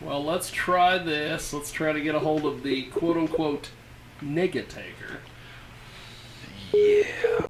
Well, let's try this. Let's try to get a hold of the quote-unquote Negataker. Yeah.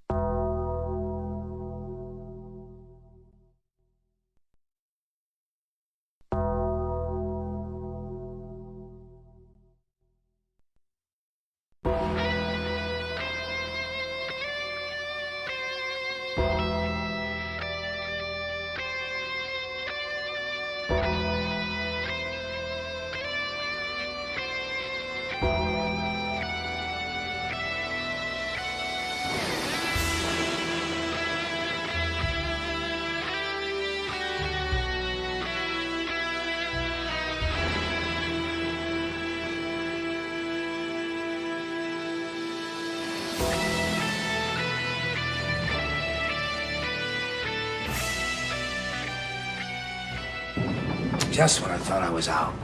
Just when I thought I was out,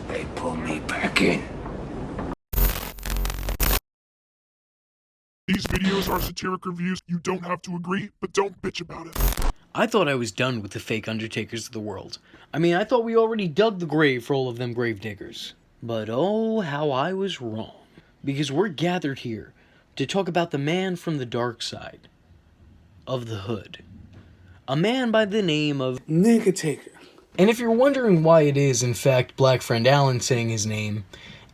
they pulled me back in. These videos are satiric reviews. You don't have to agree, but don't bitch about it. I thought I was done with the fake Undertakers of the world. I mean, I thought we already dug the grave for all of them grave diggers. But oh, how I was wrong. Because we're gathered here to talk about the man from the dark side of the hood. A man by the name of Negataker. And if you're wondering why it is, in fact, Black Friend Alan saying his name,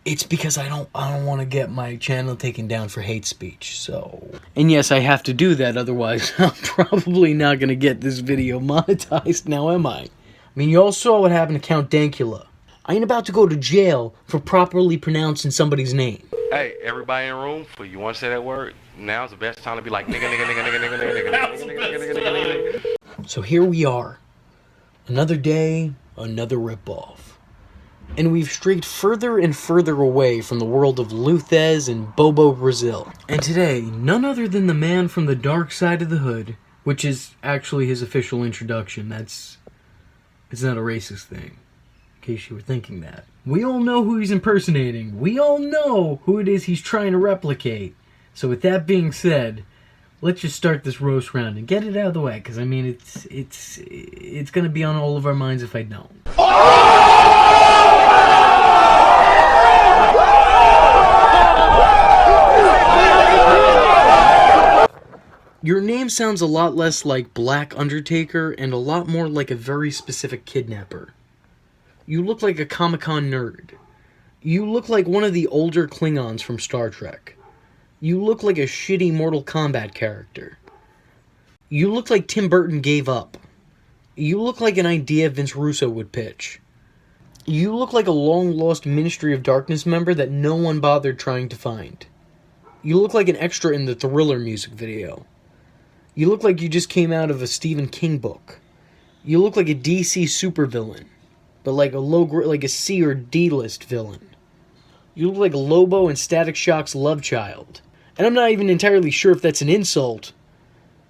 it's because I don't want to get my channel taken down for hate speech, so... And yes, I have to do that, otherwise I'm probably not going to get this video monetized now, am I? I mean, you all saw what happened to Count Dankula. I ain't about to go to jail for properly pronouncing somebody's name. Hey, everybody in the room, for you want to say that word, now's the best time to be like nigga, nigga, nigga, nigga, nigga, nigga, nigga, nigga, nigga, nigga, nigga, nigga. So here we are. Another day, another ripoff. And we've strayed further and further away from the world of Luthez and Bobo Brazil. And today, none other than the man from the dark side of the hood, which is actually his official introduction. It's not a racist thing, in case you were thinking that. We all know who he's impersonating. We all know who it is he's trying to replicate. So with that being said, let's just start this roast round and get it out of the way, because I mean, it's gonna be on all of our minds if I don't. Your name sounds a lot less like Black Undertaker and a lot more like a very specific kidnapper. You look like a Comic-Con nerd. You look like one of the older Klingons from Star Trek. You look like a shitty Mortal Kombat character. You look like Tim Burton gave up. You look like an idea Vince Russo would pitch. You look like a long-lost Ministry of Darkness member that no one bothered trying to find. You look like an extra in the Thriller music video. You look like you just came out of a Stephen King book. You look like a DC supervillain, but like a C or D list villain. You look like Lobo and Static Shock's love child. And I'm not even entirely sure if that's an insult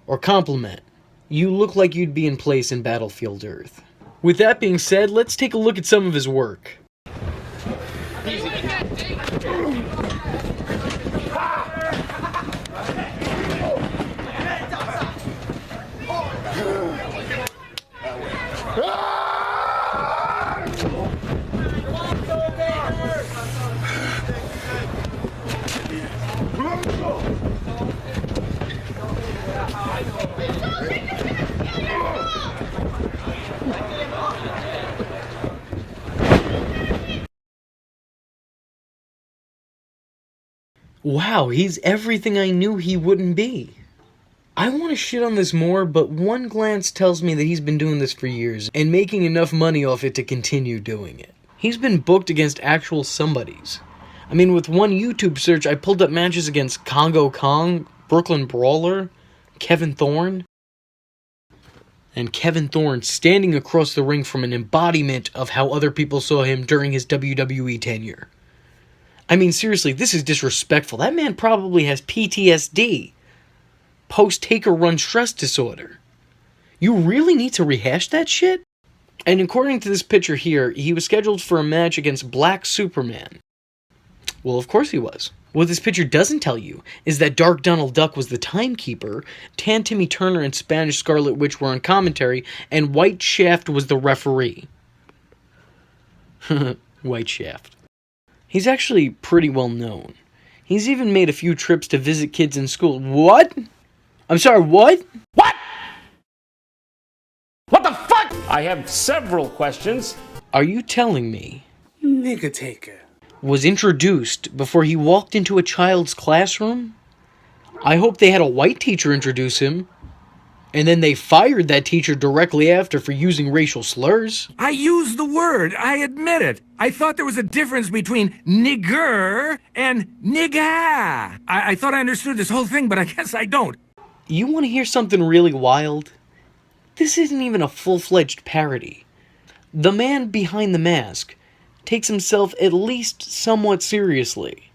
or compliment. You look like you'd be in place in Battlefield Earth. With that being said, let's take a look at some of his work. Wow, he's everything I knew he wouldn't be. I want to shit on this more, but one glance tells me that he's been doing this for years and making enough money off it to continue doing it. He's been booked against actual somebodies. I mean, with one YouTube search, I pulled up matches against Congo Kong, Brooklyn Brawler, Kevin Thorne, and Kevin Thorne standing across the ring from an embodiment of how other people saw him during his WWE tenure. I mean, seriously, this is disrespectful. That man probably has PTSD. Post-Taker Run stress disorder. You really need to rehash that shit? And according to this picture here, he was scheduled for a match against Black Superman. Well, of course he was. What this picture doesn't tell you is that Dark Donald Duck was the timekeeper, Tan Timmy Turner and Spanish Scarlet Witch were on commentary, and White Shaft was the referee. White Shaft. He's actually pretty well known. He's even made a few trips to visit kids in school. What? I'm sorry, what? What? What the fuck? I have several questions. Are you telling me Nigga taker was introduced before he walked into a child's classroom? I hope they had a white teacher introduce him, and then they fired that teacher directly after for using racial slurs. I used the word, I admit it. I thought there was a difference between nigger and nigga. I thought I understood this whole thing, but I guess I don't. You want to hear something really wild? This isn't even a full-fledged parody. The man behind the mask takes himself at least somewhat seriously.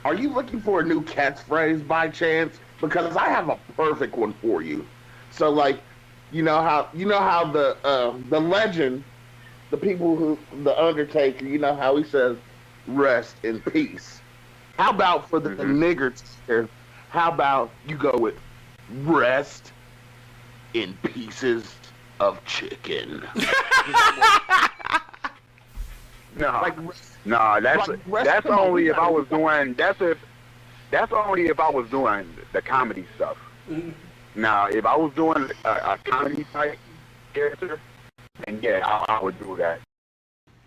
Are you looking for a new catchphrase by chance? Because I have a perfect one for you. So, like, you know how the legend, the people who, the Undertaker, you know how he says, "Rest in peace." How about for the niggers here? How about you go with "Rest in pieces of chicken"? That's only if I was doing that's only if I was doing the comedy stuff. Now, if I was doing a comedy type character, then yeah, I would do that.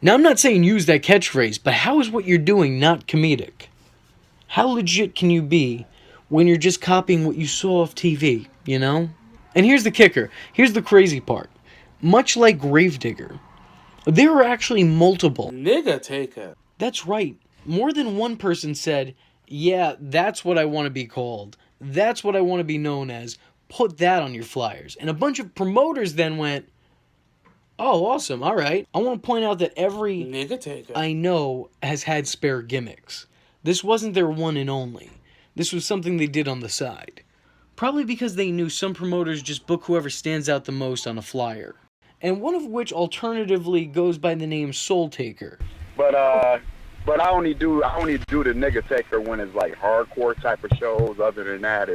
Now, I'm not saying use that catchphrase, but how is what you're doing not comedic? How legit can you be when you're just copying what you saw off TV, you know? And here's the kicker. Here's the crazy part. Much like Gravedigger, there were actually multiple. Nigga taker. That's right. More than one person said, yeah, that's what I want to be called. That's what I want to be known as. Put that on your flyers. And a bunch of promoters then went, oh, awesome, all right. I want to point out that every Nigga taker I know has had spare gimmicks. This wasn't their one and only. This was something they did on the side. Probably because they knew some promoters just book whoever stands out the most on a flyer. And one of which alternatively goes by the name Soul Taker. But I only do the nigga taker when it's like hardcore type of shows. Other than that,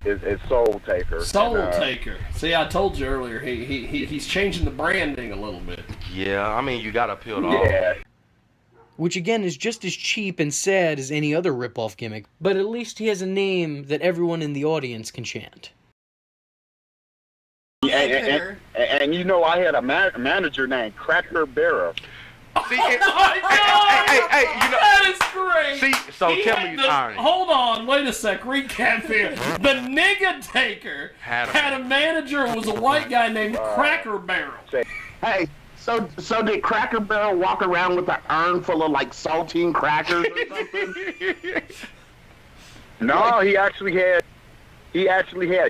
it's Soul Taker. Soul Taker. See, I told you earlier, he's changing the branding a little bit. Yeah, I mean, you gotta peel it off. Yeah. Which again is just as cheap and sad as any other ripoff gimmick, but at least he has a name that everyone in the audience can chant. And you know, I had a manager named Cracker Barrel. See, Oh my God! hey, you know, That is great! see, so tell me the irony. Hold on, wait a sec, recap here. The nigga taker had a manager who was a white guy named Cracker Barrel. Hey, so did Cracker Barrel walk around with an urn full of like saltine crackers or something? No, he actually had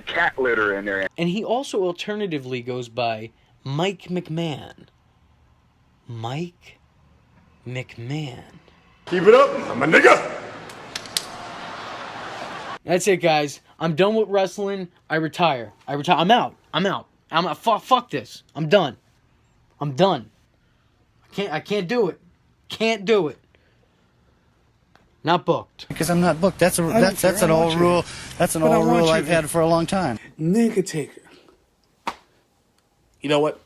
cat litter in there. And he also alternatively goes by Mike McMahon. Mike McMahon. Keep it up, I'm a nigga. That's it, guys. I'm done with wrestling. I retire. I'm out. Fuck this. I'm done. I can't do it. Can't do it. Not booked. Because I'm not booked. That's an old rule. That's an old rule I've had for a long time. Nigga taker. You know what?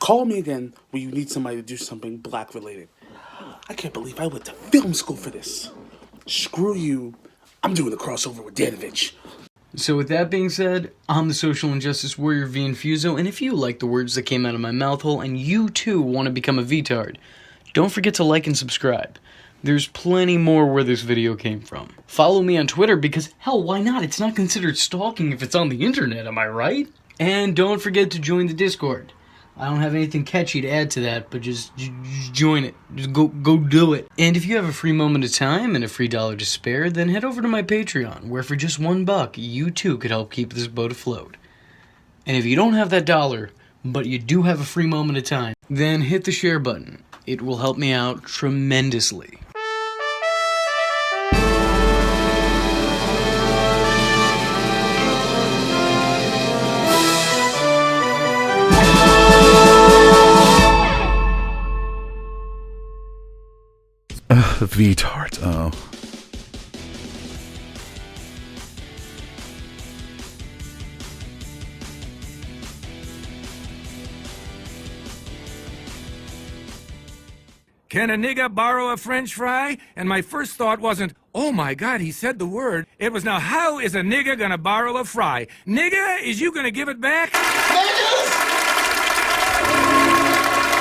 Call me again when you need somebody to do something black related. I can't believe I went to film school for this. Screw you. I'm doing the crossover with Danovich. So with that being said, I'm the social injustice warrior V Infuso, and if you like the words that came out of my mouth hole and you too want to become a VTard, don't forget to like and subscribe. There's plenty more where this video came from. Follow me on Twitter because, hell, why not? It's not considered stalking if it's on the internet, am I right? And don't forget to join the Discord. I don't have anything catchy to add to that, but just join it. Just go do it. And if you have a free moment of time and a free $1 to spare, then head over to my Patreon, where for just $1, you too could help keep this boat afloat. And if you don't have that $1, but you do have a free moment of time, then hit the share button. It will help me out tremendously. VTart, oh. Can a nigga borrow a French fry? And my first thought wasn't, oh my God, he said the word. It was, now how is a nigga gonna borrow a fry? Nigga, is you gonna give it back? Nigga!